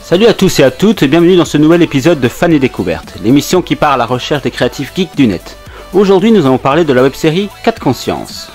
Salut à tous et à toutes et bienvenue dans ce nouvel épisode de Fans et Découvertes, l'émission qui part à la recherche des créatifs geeks du net. Aujourd'hui nous allons parler de la web-série 4 Consciences.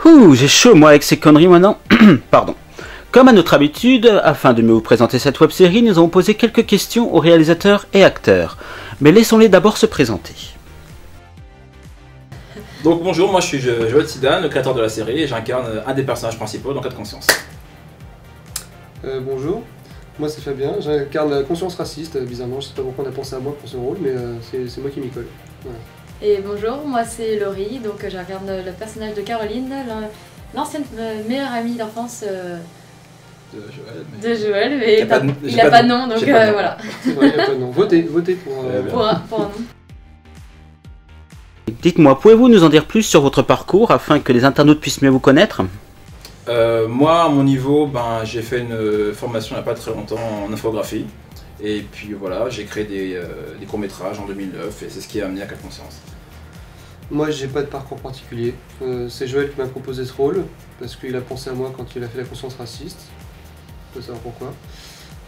Ouh, j'ai chaud moi avec ces conneries maintenant. Pardon. Comme à notre habitude, afin de mieux vous présenter cette web-série, nous avons posé quelques questions aux réalisateurs et acteurs. Mais laissons-les d'abord se présenter. Donc bonjour, moi je suis Joël Sidan, le créateur de la série, et j'incarne un des personnages principaux dans 4 Consciences. Bonjour, moi c'est Fabien, j'incarne la conscience raciste, bizarrement, je sais pas pourquoi on a pensé à moi pour ce rôle, mais c'est moi qui m'y colle. Voilà. Et bonjour, moi c'est Laurie, donc j'incarne le personnage de Caroline, l'ancienne meilleure amie d'enfance de Joël, mais il n'a pas de nom, donc voilà. C'est vrai, il n'a pas de nom. Votez pour un nom. Dites-moi, pouvez-vous nous en dire plus sur votre parcours afin que les internautes puissent mieux vous connaître ? Moi, à mon niveau, j'ai fait une formation il n'y a pas très longtemps en infographie. Et puis voilà, j'ai créé des courts-métrages en 2009 et c'est ce qui a amené à 4 Consciences. Moi j'ai pas de parcours particulier, c'est Joël qui m'a proposé ce rôle, parce qu'il a pensé à moi quand il a fait la conscience raciste, je peux savoir pourquoi.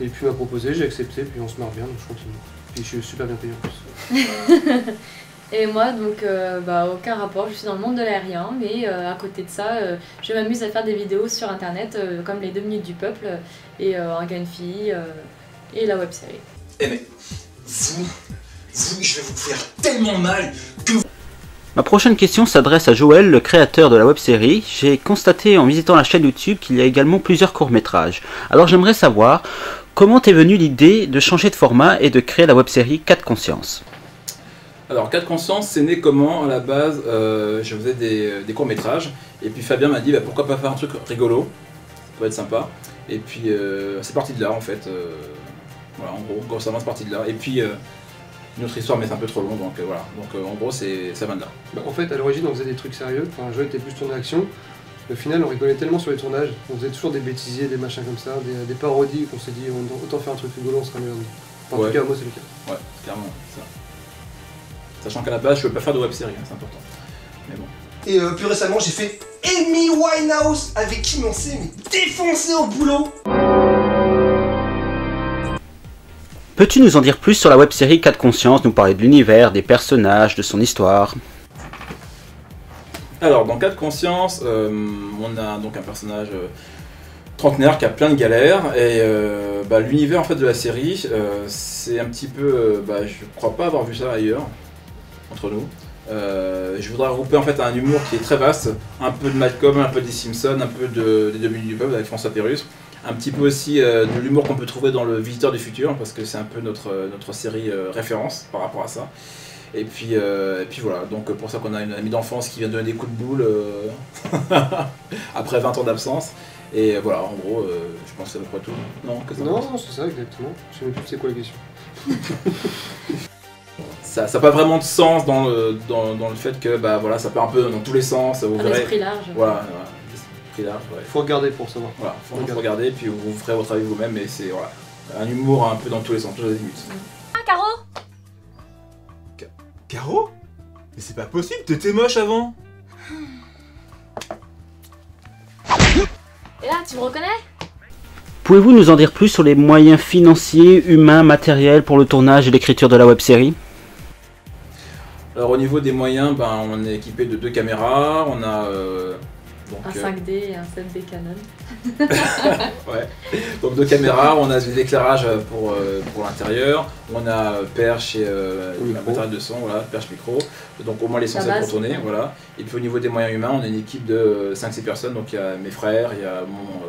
Et puis il m'a proposé, j'ai accepté, puis on se marre bien, donc je continue. Puis je suis super bien payé en plus. Et moi donc aucun rapport, je suis dans le monde de l'aérien, mais à côté de ça, je m'amuse à faire des vidéos sur internet comme les 2 minutes du peuple et un gars une fille. Et la web-série. Eh mais, vous, je vais vous faire tellement mal que... Ma prochaine question s'adresse à Joël, le créateur de la web-série. J'ai constaté en visitant la chaîne YouTube qu'il y a également plusieurs courts-métrages. Alors j'aimerais savoir, comment t'es venue l'idée de changer de format et de créer la web-série 4 Consciences ? Alors 4 Consciences, c'est né comment à la base je faisais des courts-métrages, et puis Fabien m'a dit pourquoi pas faire un truc rigolo, ça peut être sympa. Et puis c'est parti de là en fait. Voilà, en gros, grossièrement c'est parti de là. Et puis une autre histoire, mais c'est un peu trop long, donc voilà. Donc en gros, ça vient de là. En fait, à l'origine, on faisait des trucs sérieux. Enfin, Joël était plus tourné action. Au final, on rigolait tellement sur les tournages. On faisait toujours des bêtisiers, des machins comme ça, des parodies qu'on s'est dit, autant faire un truc rigolo, on sera meilleur. Enfin, en tout cas, moi, c'est le cas. Ouais, clairement, ça. Sachant qu'à la base, je veux pas faire de web-série, hein, c'est important. Mais bon. Et plus récemment, j'ai fait Amy Winehouse, avec qui on s'est défoncé au boulot. Peux-tu nous en dire plus sur la web-série 4 Consciences, nous parler de l'univers, des personnages, de son histoire ? Alors, dans 4 Consciences, on a donc un personnage trentenaire qui a plein de galères, et l'univers en fait de la série, c'est un petit peu, je crois pas avoir vu ça ailleurs, entre nous. Je voudrais regrouper en fait un humour qui est très vaste, un peu de Malcolm, un peu des Simpsons, un peu des 2 minutes du peuple avec François Pérusse, un petit peu aussi de l'humour qu'on peut trouver dans le Visiteur du Futur, parce que c'est un peu notre série référence par rapport à ça. Et puis voilà, donc pour ça qu'on a une amie d'enfance qui vient donner des coups de boule après 20 ans d'absence. Et voilà, en gros, je pense que c'est à peu près tout. Non, non, c'est ça exactement. Je sais même plus c'est quoi la question. Ça n'a pas vraiment de sens dans le fait que voilà, ça part un peu dans tous les sens. Vous verrez. Esprit large. Voilà, esprit large. Ouais. Faut regarder pour savoir. Voilà, faut regarder, puis vous ferez votre avis vous-même, mais c'est voilà, un humour un peu dans tous les sens, tous les limites. Ah, Caro Caro? Mais c'est pas possible, t'étais moche avant. Et là, tu me reconnais? Pouvez-vous nous en dire plus sur les moyens financiers, humains, matériels pour le tournage et l'écriture de la web-série? Alors au niveau des moyens, on est équipé de 2 caméras, on a... un 5D et un 7D Canon. Ouais. Donc 2 caméras, on a de l'éclairage pour l'intérieur, on a perche et matériel de son, voilà, perche micro, donc au moins l'essentiel pour tourner, voilà. Et puis au niveau des moyens humains, on a une équipe de 5-6 personnes, donc il y a mes frères, il y a mon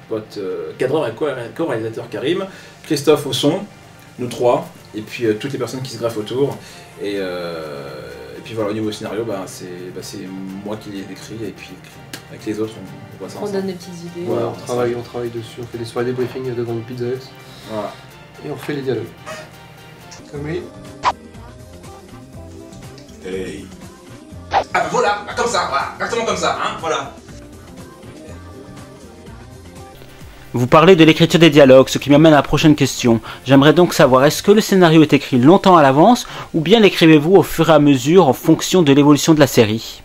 pote cadreur et co-réalisateur Karim, Christophe au son, nous 3, et puis toutes les personnes qui se greffent autour. Et puis voilà, au niveau scénario, c'est moi qui les écris, et puis avec les autres, on voit ça On ensemble. donne des petites idées. Voilà, on travaille dessus, on fait des soirées débriefing devant une pizza Hut, Voilà. et on fait les dialogues. Oui. Hey. Ah bah voilà, comme ça, voilà, exactement comme ça, hein, voilà. Vous parlez de l'écriture des dialogues, ce qui m'amène à la prochaine question. J'aimerais donc savoir, est-ce que le scénario est écrit longtemps à l'avance, ou bien l'écrivez-vous au fur et à mesure en fonction de l'évolution de la série?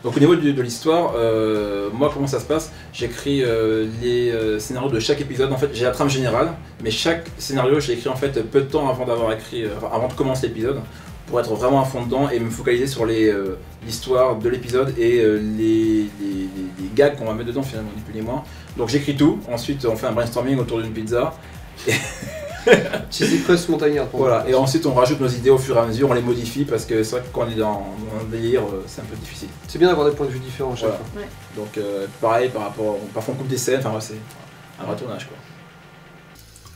Donc au niveau de l'histoire, moi comment ça se passe? J'écris les scénarios de chaque épisode. En fait, j'ai la trame générale, mais chaque scénario, je l'ai écrit en fait peu de temps avant d'avoir écrit, avant de commencer l'épisode, pour être vraiment à fond dedans et me focaliser sur l'histoire de l'épisode et les gags qu'on va mettre dedans finalement, ni plus ni moins. Donc j'écris tout. Ensuite, on fait un brainstorming autour d'une pizza. Cheesy crust montagnard. Voilà. Et ensuite, on rajoute nos idées au fur et à mesure, on les modifie parce que c'est vrai que quand on est dans un délire, c'est un peu difficile. C'est bien d'avoir des points de vue différents à chaque Voilà. fois. Ouais. Donc pareil par rapport, parfois on coupe des scènes, enfin ouais, c'est un vrai tournage quoi.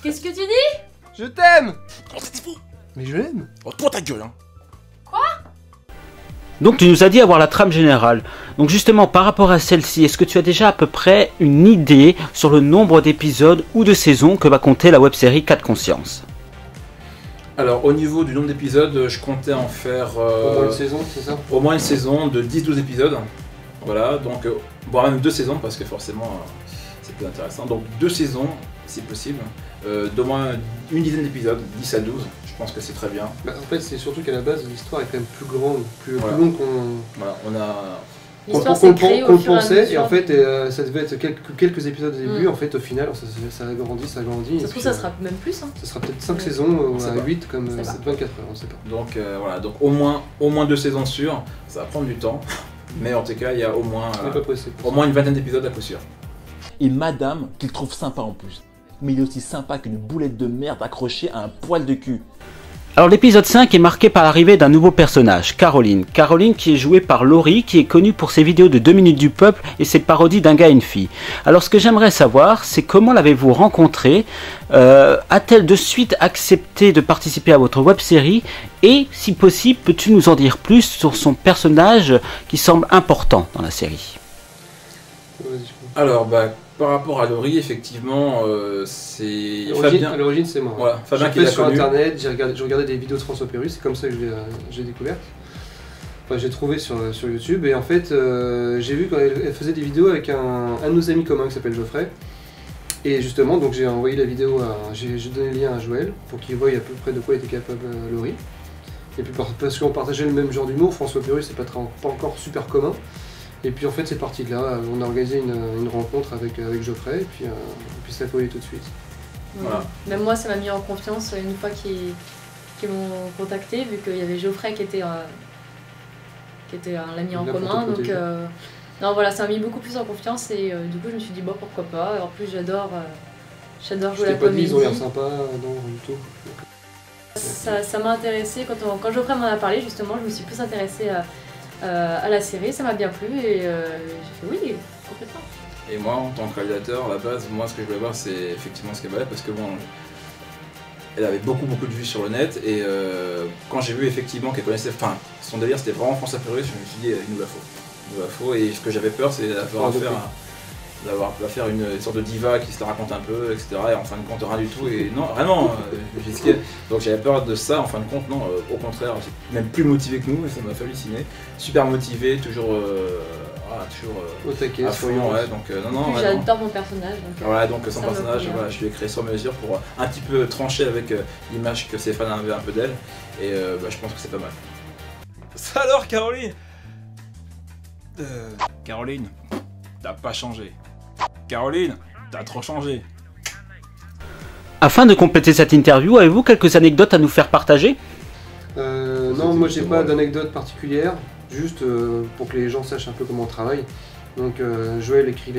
Qu'est-ce que tu dis? Je t'aime. Oh, c'est fou. Mais je l'aime. Oh, toi ta gueule, hein. Donc tu nous as dit avoir la trame générale. Donc justement, par rapport à celle-ci, est-ce que tu as déjà à peu près une idée sur le nombre d'épisodes ou de saisons que va compter la web-série 4 Conscience? Alors au niveau du nombre d'épisodes, je comptais en faire Au moins une saison, c'est ça? au moins une saison de 10-12 épisodes. Voilà, donc voire même 2 saisons parce que forcément c'est plus intéressant. Donc 2 saisons si possible, d'au moins une dizaine d'épisodes, 10 à 12, je pense que c'est très bien. Bah, en fait, c'est surtout qu'à la base, l'histoire est quand même plus grande, plus Voilà. longue qu'on Voilà, on a... L'histoire s'est créée qu'on au le fur et à pensait, et mesure. en fait, ça devait être quelques épisodes au début, en fait, au final, ça a grandi, Ça et se trouve, puis, ça sera même plus. Hein. ça sera peut-être 5 Ouais. saisons, On ou sait à pas. 8, comme On sait pas. 24 heures, on sait pas. Donc voilà, donc au moins 2 saisons sûres, ça va prendre du temps, mais en tout cas il y a au moins On n'est pas pressé. pour ça. une vingtaine d'épisodes à coup sûr. Et madame, qu'il trouve sympa en plus. Mais il est aussi sympa qu'une boulette de merde accrochée à un poil de cul. Alors l'épisode 5 est marqué par l'arrivée d'un nouveau personnage, Caroline. Caroline qui est jouée par Laurie, qui est connue pour ses vidéos de 2 minutes du peuple et ses parodies d'un gars et une fille. Alors ce que j'aimerais savoir, c'est comment l'avez-vous rencontrée? A-t-elle de suite accepté de participer à votre web-série? Et si possible, peux-tu nous en dire plus sur son personnage qui semble important dans la série? Vas-y, je comprends. Alors par rapport à Laurie, effectivement, c'est Fabien. À l'origine, c'est moi. Voilà, Fabien J'ai qui fait l'a sur connu. internet, je regardais des vidéos de François Pérus, c'est comme ça que j'ai découvert. Enfin, j'ai trouvé sur YouTube, et en fait, j'ai vu quand elle faisait des vidéos avec un de nos amis communs qui s'appelle Geoffrey. Et justement, donc j'ai envoyé la vidéo j'ai donné le lien à Joël pour qu'il voie à peu près de quoi était capable Laurie. Et puis parce qu'on partageait le même genre d'humour, François Pérus c'est pas encore super commun. Et puis en fait c'est parti de là, on a organisé une rencontre avec Geoffrey et puis ça a collé tout de suite. Voilà. Même moi, ça m'a mis en confiance une fois qu'ils m'ont contacté, vu qu'il y avait Geoffrey qui était un ami en Bien commun. pour te Donc, protéger. non, voilà, ça m'a mis beaucoup plus en confiance et du coup, je me suis dit, bon, pourquoi pas. En plus, j'adore Je jouer t'ai la pas dit, comédie. ils ont l'air sympas, non, du tout. Ça m'a intéressé quand Geoffrey m'en a parlé, justement, je me suis plus intéressée à la série, ça m'a bien plu et j'ai fait oui, complètement. Et moi, en tant que réalisateur, à la base, moi, ce que je voulais voir, c'est effectivement ce qu'elle valait, parce que bon, elle avait beaucoup de vues sur le net, et quand j'ai vu effectivement qu'elle connaissait, enfin, son délire, c'était vraiment François Pérus, je me suis dit, il nous la faut. Il nous la faut, et ce que j'avais peur, c'est d'avoir faire une sorte de diva qui se la raconte un peu, etc. Et en fin de compte, rien du tout. Et non, vraiment, donc j'avais peur de ça. En fin de compte, non, au contraire, c'est même plus motivé que nous, et ça m'a fait halluciner. Super motivé, toujours Au taquet, à fond, ouais. Donc non, non, Puis vraiment. j'adore mon personnage. Donc, Voilà, donc son ça me personnage, convient. voilà, je lui ai créé sur mesure pour un petit peu trancher avec l'image que ses fans avaient un peu d'elle. Et je pense que c'est pas mal. Ça alors, Caroline Caroline, t'as pas changé. Caroline, t'as trop changé. Afin de compléter cette interview, avez-vous quelques anecdotes à nous faire partager? Non, moi j'ai pas d'anecdote particulière, juste pour que les gens sachent un peu comment on travaille. Donc Joël écrit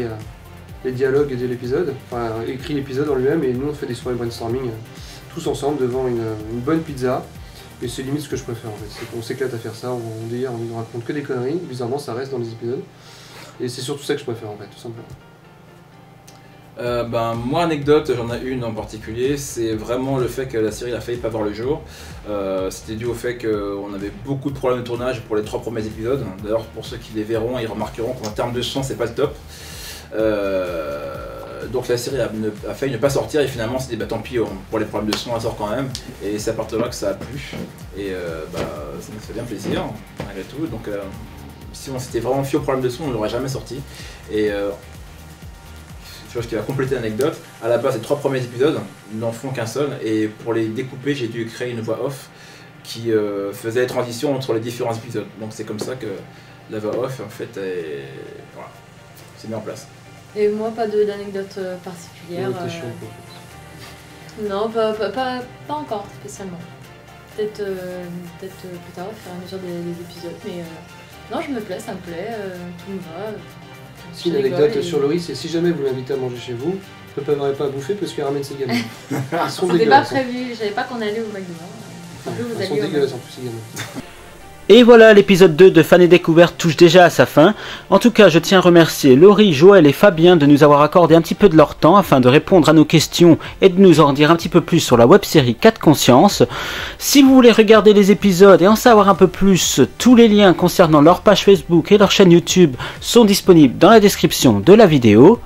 les dialogues de l'épisode, enfin écrit l'épisode en lui-même, et nous on fait des soirées brainstorming tous ensemble devant une bonne pizza. Et c'est limite ce que je préfère en fait, c'est qu'on s'éclate à faire ça, on délire, on raconte que des conneries, bizarrement ça reste dans les épisodes. Et c'est surtout ça que je préfère en fait, tout simplement. Moi, anecdote, j'en ai une en particulier, c'est vraiment le fait que la série a failli pas voir le jour. C'était dû au fait qu'on avait beaucoup de problèmes de tournage pour les 3 premiers épisodes. D'ailleurs, pour ceux qui les verront, ils remarqueront qu'en termes de son, c'est pas le top. Donc la série a failli ne pas sortir et finalement on s'est dit tant pis, pour les problèmes de son, elle sort quand même. Et c'est à partir de là que ça a plu. Et ça nous fait bien plaisir, malgré tout. Donc si on s'était vraiment fié aux problèmes de son, on ne l'aurait jamais sorti. Et tu vois, ce qui va compléter l'anecdote, à la base les 3 premiers épisodes n'en font qu'un seul, et pour les découper j'ai dû créer une voix off qui faisait les transitions entre les différents épisodes. Donc c'est comme ça que la voix off en fait voilà, c'est mis en place. Et moi, pas d'anecdote particulière. Non, pas encore spécialement. Peut-être plus tard, au fur et à mesure des épisodes, mais non, je me plais, ça me plaît, tout me va. Si une anecdote sur Laurie, c'est si jamais vous l'invitez à manger chez vous, je ne préparerai pas à bouffer parce qu'elle ramène ses gamins. Ils sont C'était pas prévu, je savais pas qu'on allait au McDonald's. Ils sont dégueulasses en plus, ces gamins. Et voilà, l'épisode 2 de Fan et Découverte touche déjà à sa fin. En tout cas, je tiens à remercier Laurie, Joël et Fabien de nous avoir accordé un petit peu de leur temps afin de répondre à nos questions et de nous en dire un petit peu plus sur la web-série 4 Conscience. Si vous voulez regarder les épisodes et en savoir un peu plus, tous les liens concernant leur page Facebook et leur chaîne YouTube sont disponibles dans la description de la vidéo.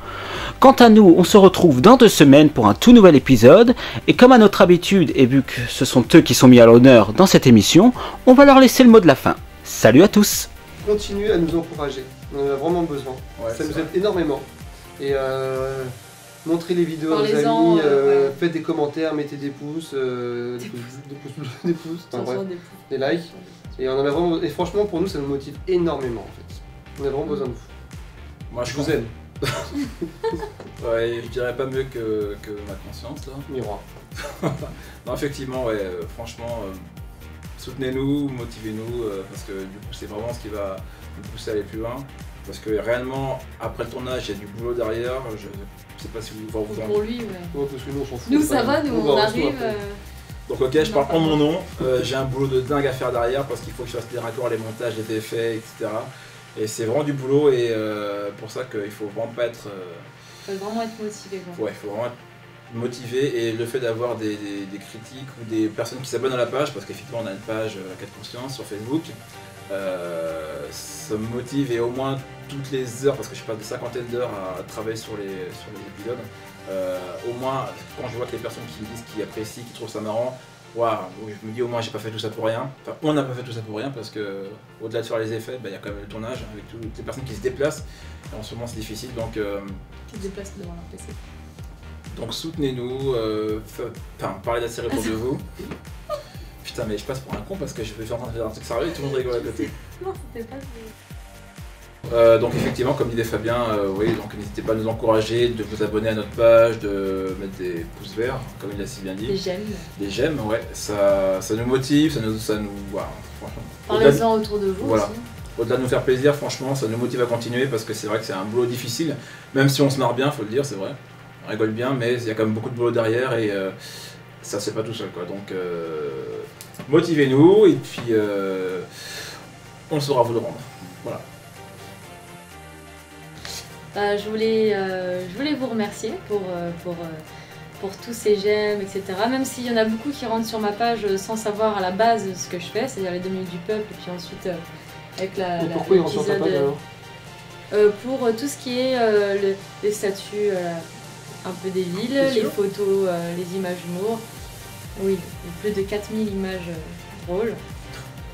Quant à nous, on se retrouve dans 2 semaines pour un tout nouvel épisode, et comme à notre habitude, et vu que ce sont eux qui sont mis à l'honneur dans cette émission, on va leur laisser le mot de la fin. Salut à tous! Continuez à nous encourager, on en a vraiment besoin, ça nous aide énormément. Et montrez les vidéos à vos amis, faites des commentaires, mettez des pouces, des pouces, des likes. Et, on en a vraiment, et franchement pour nous ça nous motive énormément en fait. On a vraiment besoin de vous. Moi je vous aime. Ouais, je dirais pas mieux que ma conscience là. Miroir. Non, effectivement, ouais, franchement, soutenez-nous, motivez-nous, parce que du coup c'est vraiment ce qui va nous pousser à aller plus loin. Parce que réellement, après le tournage, il y a du boulot derrière. Je sais pas si vous vous en... Pour lui, ouais. Ouais, parce que nous on s'en fout. Nous ça va, nous on arrive. Donc ok, je parle en mon nom, j'ai un boulot de dingue à faire derrière parce qu'il faut que je fasse les raccords, les montages, les effets, etc. Et c'est vraiment du boulot et pour ça qu'il faut vraiment pas être... faut vraiment être motivé quoi. Ouais, il faut vraiment être motivé et le fait d'avoir des critiques ou des personnes qui s'abonnent à la page, parce qu'effectivement on a une page 4 Conscience sur Facebook, ça me motive et au moins toutes les heures, parce que je passe des cinquantaines d'heures à travailler sur les épisodes, au moins quand je vois que les personnes qui me disent qu'ils apprécient, qui trouvent ça marrant, waouh, je me dis au moins j'ai pas fait tout ça pour rien. Enfin, on n'a pas fait tout ça pour rien parce que au-delà de faire les effets, il y a quand même le tournage avec toutes les personnes qui se déplacent. Et en ce moment c'est difficile donc. Qui se déplacent devant leur PC. Donc soutenez-nous, parlez de la série autour de vous. Putain mais je passe pour un con parce que je vais en train de faire un truc sérieux et tout le monde rigole à côté. Non, c'était pas. Donc effectivement, comme disait Fabien, oui, donc n'hésitez pas à nous encourager, de vous abonner à notre page, de mettre des pouces verts, comme il a si bien dit. Des j'aime. Des j'aime, ouais, ça nous motive, ça nous voilà, franchement. Parlez-en autour de vous voilà. aussi. Au-delà de nous faire plaisir, franchement, ça nous motive à continuer parce que c'est vrai que c'est un boulot difficile, même si on se marre bien, faut le dire, c'est vrai. On rigole bien, mais il y a quand même beaucoup de boulot derrière et ça c'est pas tout seul quoi. Donc motivez-nous et puis on saura vous le rendre. Voilà. Je voulais vous remercier pour tous ces j'aime, etc. Même s'il y en a beaucoup qui rentrent sur ma page sans savoir à la base ce que je fais, c'est-à-dire les 2 minutes du peuple, et puis ensuite avec pourquoi ils rentrent sur ta page alors pour tout ce qui est les statuts un peu des villes, les photos, les images humour. Oui, plus de 4000 images drôles.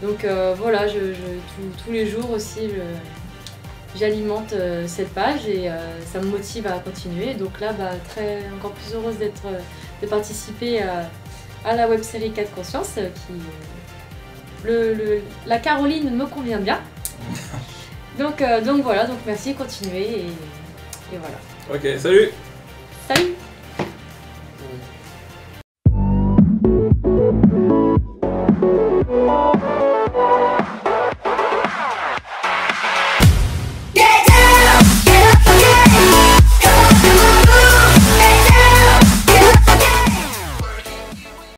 Donc voilà, tous les jours aussi, j'alimente cette page et ça me motive à continuer. Donc là, encore plus heureuse de participer à la web-série 4 Conscience la Caroline me convient bien. Donc voilà, donc merci, continuez et voilà. Ok, salut. Salut.